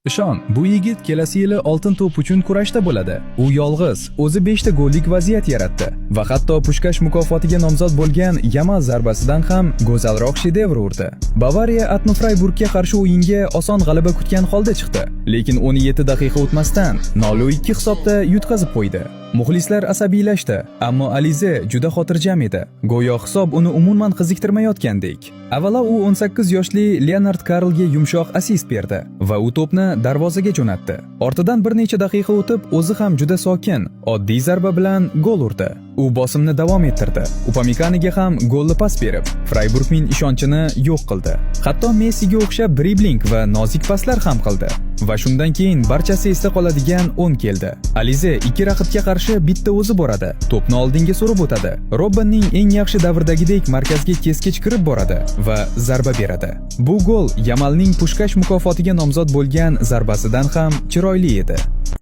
Ishon, bu yigit kelasi yili oltin to'p uchun kurashda bo'ladi. U yolg'iz, o'zi 5 ta gollik vaziyat yaratdi va hatto Pushkash mukofotiga nomzod bo'lgan Yamal zarbasidan ham go'zalroq shedevr urdi. Bavariya Atnu Freiburgga qarshi o'yinga oson g'alaba kutgan holda chiqdi, lekin 17 daqiqa o'tmasdan 0-2 hisobda yutqazib qo'ydi. Muxlislar asabiylashdi, ammo Alize juda xotirjam edi. Go'yo hisob uni umuman qiziqtirmayotgandek. Avvalo u 18 yoshli Leonard Karlga yumshoq assist berdi va u to'pni darvozaga jo'natdi. Ortidan bir necha daqiqa o'tib, o'zi ham juda sokin, oddiy zarba bilan gol urdi. U bosimni davom ettirdi. Upamecanoga ham golli pas berib, Freiburgning ishonchini yo'q qildi. Hatto Messiga o'xshab dribling va nozik paslar ham qildi. Va shundan keyin barchasi esda qoladigan 10 keldi. Alize ikki raqibga qarshi bitta o'zi boradi. To'pni oldinga surib o'tadi. Robbenning eng yaxshi davrdagidek markazga keskich kirib boradi va zarba beradi. Bu gol Yamalning Pushkash mukofotiga nomzod bo'lgan zarbasidan ham chiroyli edi.